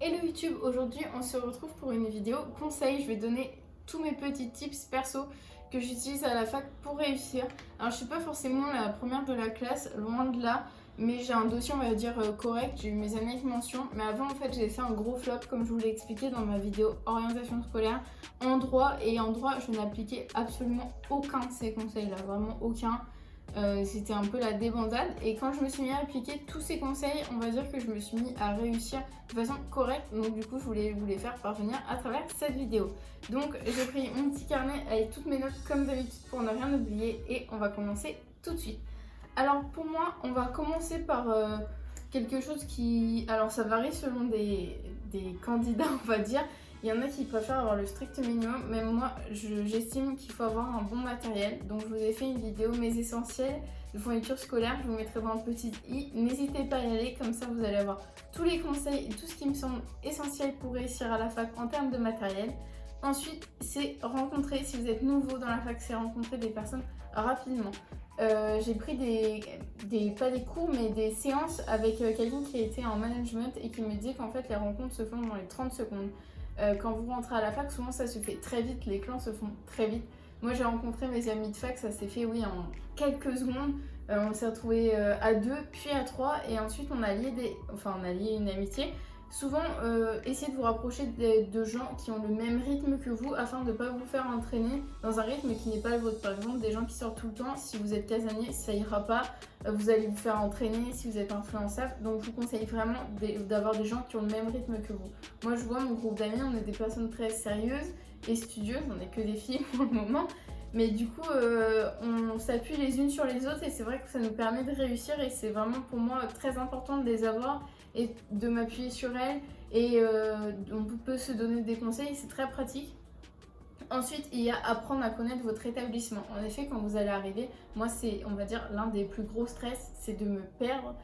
Hello YouTube, aujourd'hui on se retrouve pour une vidéo conseil. Je vais donner tous mes petits tips perso que j'utilise à la fac pour réussir. Alors je suis pas forcément la première de la classe, loin de là, mais j'ai un dossier on va dire correct, j'ai eu mes années avec mention. Mais avant en fait j'ai fait un gros flop comme je vous l'ai expliqué dans ma vidéo orientation scolaire en droit. Et en droit je n'appliquais absolument aucun de ces conseils là, vraiment aucun. C'était un peu la débandade et quand je me suis mis à appliquer tous ces conseils, on va dire que je me suis mis à réussir de façon correcte. Donc du coup je voulais vous les faire parvenir à travers cette vidéo. Donc j'ai pris mon petit carnet avec toutes mes notes comme d'habitude pour ne rien oublier et on va commencer tout de suite. Alors pour moi on va commencer par quelque chose qui... Alors ça varie selon des candidats on va dire. Il y en a qui préfèrent avoir le strict minimum, mais moi j'estime qu'il faut avoir un bon matériel. Donc je vous ai fait une vidéo mes essentiels de fourniture scolaire, je vous mettrai dans le petit i. N'hésitez pas à y aller, comme ça vous allez avoir tous les conseils et tout ce qui me semble essentiel pour réussir à la fac en termes de matériel. Ensuite c'est rencontrer, si vous êtes nouveau dans la fac, c'est rencontrer des personnes rapidement. J'ai pris pas des cours mais des séances avec quelqu'un qui a été en management et qui me dit qu'en fait les rencontres se font dans les 30 secondes. Quand vous rentrez à la fac, souvent ça se fait très vite, les clans se font très vite. Moi j'ai rencontré mes amis de fac, ça s'est fait oui en quelques secondes. On s'est retrouvés à deux, puis à trois, et ensuite on a lié une amitié. Souvent, essayez de vous rapprocher de gens qui ont le même rythme que vous afin de ne pas vous faire entraîner dans un rythme qui n'est pas le vôtre. Par exemple, des gens qui sortent tout le temps, si vous êtes casanier, ça ira pas. Vous allez vous faire entraîner si vous êtes influençable. Donc, je vous conseille vraiment d'avoir des gens qui ont le même rythme que vous. Moi, je vois mon groupe d'amis, on est des personnes très sérieuses et studieuses. On n'est que des filles pour le moment. Mais du coup, on s'appuie les unes sur les autres et c'est vrai que ça nous permet de réussir et c'est vraiment pour moi très important de les avoir et de m'appuyer sur elles et on peut se donner des conseils, c'est très pratique. Ensuite, il y a apprendre à connaître votre établissement. En effet, quand vous allez arriver, moi c'est, on va dire, l'un des plus gros stress, c'est de me perdre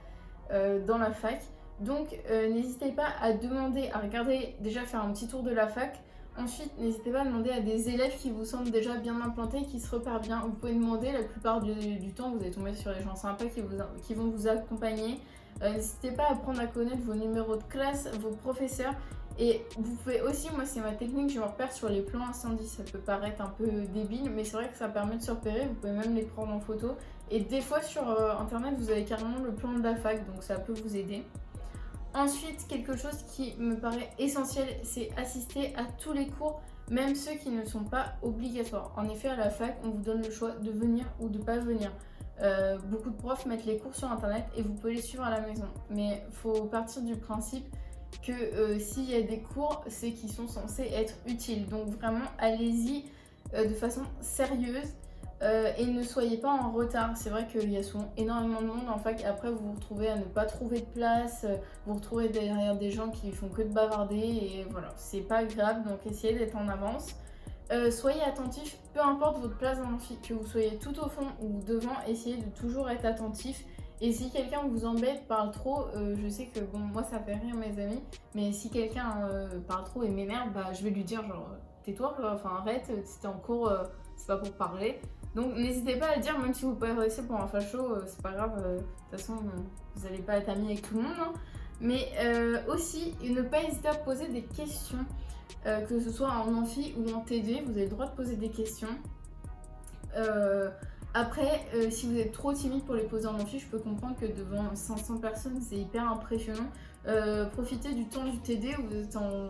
dans la fac. Donc, n'hésitez pas à demander, à regarder, déjà faire un petit tour de la fac. Ensuite, n'hésitez pas à demander à des élèves qui vous semblent déjà bien implantés, qui se repèrent bien. Vous pouvez demander, la plupart du temps, vous allez tomber sur des gens sympas qui vont vous accompagner. N'hésitez pas à apprendre à connaître vos numéros de classe, vos professeurs. Et vous pouvez aussi, moi c'est ma technique, je me repère sur les plans incendies. Ça peut paraître un peu débile, mais c'est vrai que ça permet de se repérer. Vous pouvez même les prendre en photo. Et des fois sur internet, vous avez carrément le plan de la fac, donc ça peut vous aider. Ensuite, quelque chose qui me paraît essentiel, c'est assister à tous les cours, même ceux qui ne sont pas obligatoires. En effet, à la fac, on vous donne le choix de venir ou de ne pas venir. Beaucoup de profs mettent les cours sur internet et vous pouvez les suivre à la maison. Mais il faut partir du principe que s'il y a des cours, c'est qu'ils sont censés être utiles. Donc vraiment, allez-y de façon sérieuse. Et ne soyez pas en retard. C'est vrai qu'il y a souvent énormément de monde en fac. Après, vous vous retrouvez à ne pas trouver de place. Vous vous retrouvez derrière des gens qui font que de bavarder. Et voilà, c'est pas grave. Donc, essayez d'être en avance. Soyez attentif, peu importe votre place dans l'amphi, que vous soyez tout au fond ou devant, essayez de toujours être attentif. Et si quelqu'un vous embête, parle trop, je sais que bon, moi ça fait rire mes amis, mais si quelqu'un parle trop et m'énerve, bah je vais lui dire genre tais-toi, enfin arrête, si t'es en cours, c'est pas pour parler. Donc n'hésitez pas à le dire, même si vous pouvez rester pour un facho, c'est pas grave, de toute façon vous n'allez pas être amis avec tout le monde. Hein. Mais aussi, ne pas hésiter à poser des questions, que ce soit en amphi ou en TD, vous avez le droit de poser des questions. Après, si vous êtes trop timide pour les poser en amphi, je peux comprendre que devant 500 personnes, c'est hyper impressionnant. Profitez du temps du TD où vous êtes en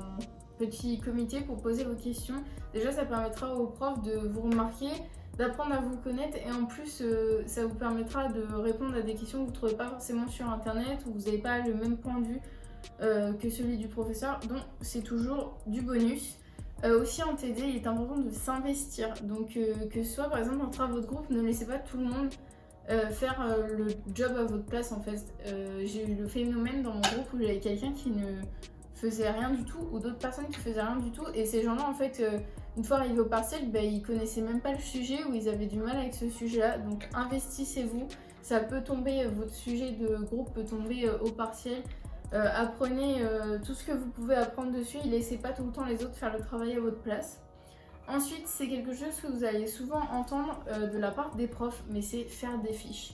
petit comité pour poser vos questions. Déjà, ça permettra aux profs de vous remarquer, d'apprendre à vous connaître et en plus, ça vous permettra de répondre à des questions que vous ne trouvez pas forcément sur internet ou vous n'avez pas le même point de vue que celui du professeur. Donc, c'est toujours du bonus. Aussi en TD, il est important de s'investir. Donc que ce soit par exemple en travaux de groupe, ne laissez pas tout le monde faire le job à votre place en fait. J'ai eu le phénomène dans mon groupe où j'avais quelqu'un qui ne faisait rien du tout ou d'autres personnes qui faisaient rien du tout. Et ces gens-là en fait, une fois arrivés au partiel, bah, ils connaissaient même pas le sujet ou ils avaient du mal avec ce sujet-là. Donc investissez-vous. Ça peut tomber, votre sujet de groupe peut tomber au partiel. Apprenez tout ce que vous pouvez apprendre dessus et laissez pas tout le temps les autres faire le travail à votre place. Ensuite, c'est quelque chose que vous allez souvent entendre de la part des profs, mais c'est faire des fiches.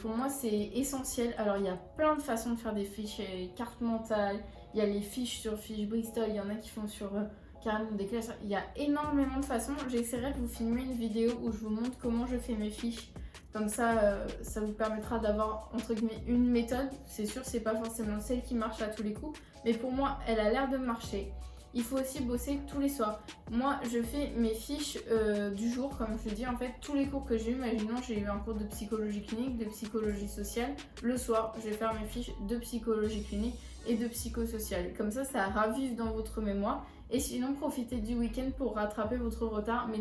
Pour moi, c'est essentiel. Alors, il y a plein de façons de faire des fiches, carte mentale, il y a les fiches sur Fiche Bristol, il y en a qui font sur carrément des classes. Il y a énormément de façons. J'essaierai de vous filmer une vidéo où je vous montre comment je fais mes fiches. Comme ça, ça vous permettra d'avoir entre guillemets une méthode. C'est sûr, c'est pas forcément celle qui marche à tous les coups, mais pour moi, elle a l'air de marcher. Il faut aussi bosser tous les soirs. Moi, je fais mes fiches du jour, comme je dis, en fait, tous les cours que j'ai eu. Imaginons, j'ai eu un cours de psychologie clinique, de psychologie sociale. Le soir, je vais faire mes fiches de psychologie clinique et de psychosocial. Comme ça ravive dans votre mémoire. Et sinon, profitez du week-end pour rattraper votre retard, mais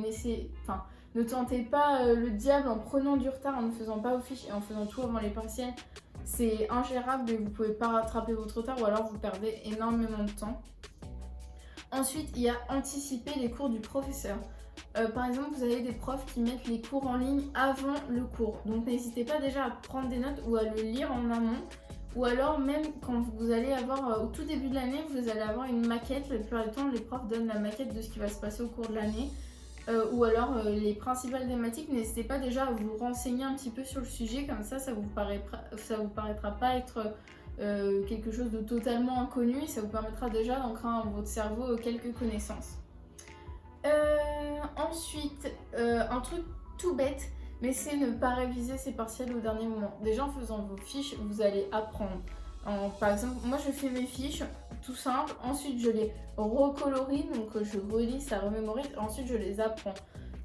ne tentez pas le diable en prenant du retard, en ne faisant pas vos fiches et en faisant tout avant les partiels. C'est ingérable et vous ne pouvez pas rattraper votre retard ou alors vous perdez énormément de temps. Ensuite, il y a anticiper les cours du professeur. Par exemple, vous avez des profs qui mettent les cours en ligne avant le cours. Donc n'hésitez pas déjà à prendre des notes ou à le lire en amont. Ou alors même quand vous allez avoir, au tout début de l'année, vous allez avoir une maquette. La plupart du temps, les profs donnent la maquette de ce qui va se passer au cours de l'année. Ou alors les principales thématiques, n'hésitez pas déjà à vous renseigner un petit peu sur le sujet, comme ça vous paraîtra pas être quelque chose de totalement inconnu, et ça vous permettra déjà d'ancrer dans votre cerveau quelques connaissances. Ensuite, un truc tout bête, mais c'est ne pas réviser ses partiels au dernier moment. Déjà en faisant vos fiches, vous allez apprendre. Par exemple, moi je fais mes fiches, tout simple, ensuite je les recolorie, donc je relis, ça remémorise, ensuite je les apprends.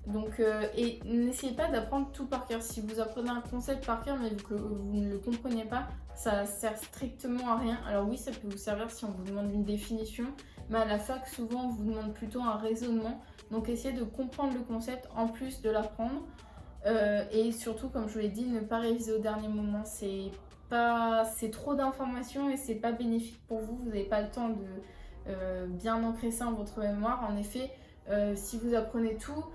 Donc, et n'essayez pas d'apprendre tout par cœur. Si vous apprenez un concept par cœur mais que vous ne le comprenez pas, ça sert strictement à rien. Alors oui, ça peut vous servir si on vous demande une définition, mais à la fac, souvent on vous demande plutôt un raisonnement. Donc essayez de comprendre le concept en plus de l'apprendre. Et surtout, comme je vous l'ai dit, ne pas réviser au dernier moment. C'est trop d'informations et c'est pas bénéfique pour vous. Vous n'avez pas le temps de bien ancrer ça dans votre mémoire. En effet, si vous apprenez tout,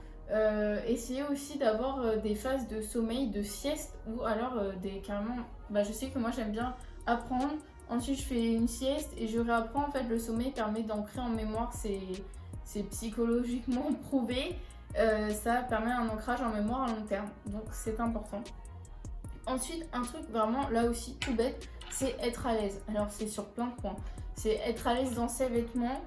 essayez aussi d'avoir des phases de sommeil, de sieste ou alors carrément. Je sais que moi j'aime bien apprendre. Ensuite, je fais une sieste et je réapprends. En fait, le sommeil permet d'ancrer en mémoire. C'est psychologiquement prouvé. Ça permet un ancrage en mémoire à long terme, donc c'est important. Ensuite, un truc vraiment là aussi tout bête, c'est être à l'aise. Alors c'est sur plein de points. C'est être à l'aise dans ses vêtements,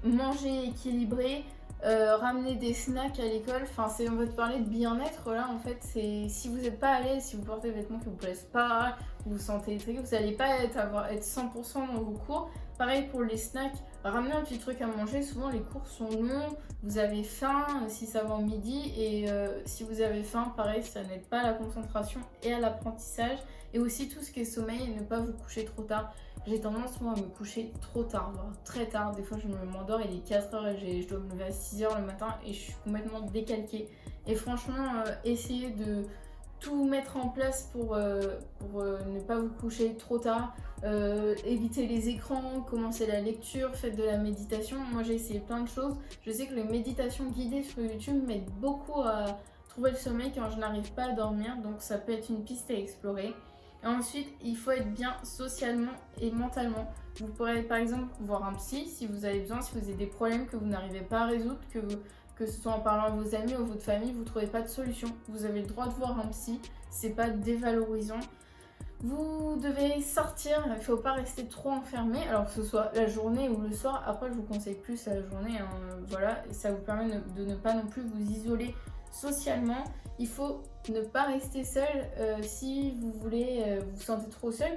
manger équilibré, ramener des snacks à l'école. Enfin, on va te parler de bien-être là en fait. Si vous n'êtes pas à l'aise, si vous portez des vêtements qui vous plaisent pas, vous vous sentez très, vous n'allez pas être 100% dans vos cours. Pareil pour les snacks, ramenez un petit truc à manger. Souvent les cours sont longs, vous avez faim si ça va en midi et si vous avez faim, pareil, ça n'aide pas à la concentration et à l'apprentissage. Et aussi tout ce qui est sommeil et ne pas vous coucher trop tard. J'ai tendance moi à me coucher trop tard, voire très tard. Des fois je m'endors, il est 4h et je dois me lever à 6h le matin et je suis complètement décalquée. Et franchement, essayez de tout mettre en place pour ne pas vous coucher trop tard. Évitez les écrans, commencez la lecture, faites de la méditation. Moi j'ai essayé plein de choses. Je sais que les méditations guidées sur YouTube m'aident beaucoup à trouver le sommeil quand je n'arrive pas à dormir. Donc ça peut être une piste à explorer. Et ensuite, il faut être bien socialement et mentalement. Vous pourrez par exemple voir un psy si vous avez besoin, si vous avez des problèmes que vous n'arrivez pas à résoudre, que ce soit en parlant à vos amis ou votre famille, vous ne trouvez pas de solution. Vous avez le droit de voir un psy, c'est pas dévalorisant. Vous devez sortir, il ne faut pas rester trop enfermé, alors que ce soit la journée ou le soir. Après, je vous conseille plus la journée, voilà, et ça vous permet de ne pas non plus vous isoler socialement. Il faut ne pas rester seul. Si vous voulez, vous sentez trop seul,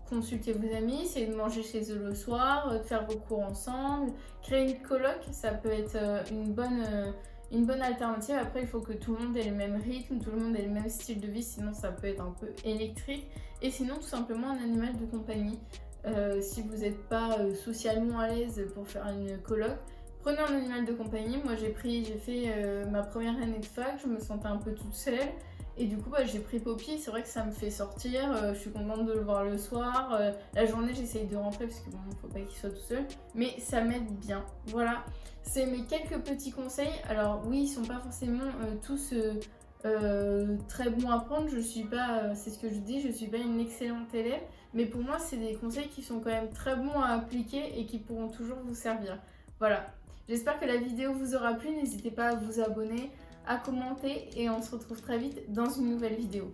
consultez vos amis, essayez de manger chez eux le soir, de faire vos cours ensemble, créer une coloc, ça peut être une bonne alternative. Après, il faut que tout le monde ait le même rythme, tout le monde ait le même style de vie, sinon ça peut être un peu électrique. Et sinon, tout simplement un animal de compagnie. Si vous n'êtes pas socialement à l'aise pour faire une coloc, prenez un animal de compagnie. Moi, j'ai fait ma première année de fac, je me sentais un peu toute seule. Et du coup, j'ai pris Poppy. C'est vrai que ça me fait sortir. Je suis contente de le voir le soir. La journée, j'essaye de rentrer parce que bon, faut pas qu'il soit tout seul. Mais ça m'aide bien. Voilà, c'est mes quelques petits conseils. Alors oui, ils sont pas forcément tous très bons à prendre. Je suis pas, c'est ce que je dis, je suis pas une excellente élève. Mais pour moi, c'est des conseils qui sont quand même très bons à appliquer et qui pourront toujours vous servir. Voilà. J'espère que la vidéo vous aura plu. N'hésitez pas à vous abonner, à commenter et on se retrouve très vite dans une nouvelle vidéo.